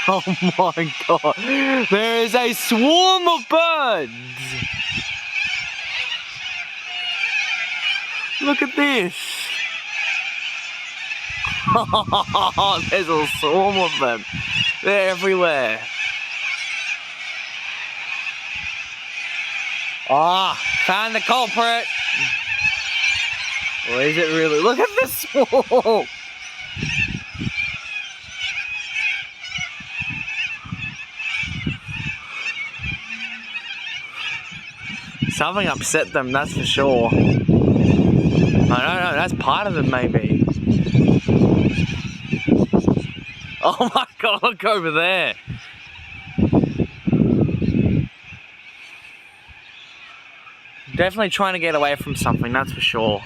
Oh my god. There is a swarm of birds. Look at this. There's a swarm of them. They're everywhere. Ah, found the culprit. Or is it really? Look at this swarm. Something upset them, that's for sure. I don't know, that's part of them maybe. Oh my god, look over there. Definitely trying to get away from something, that's for sure.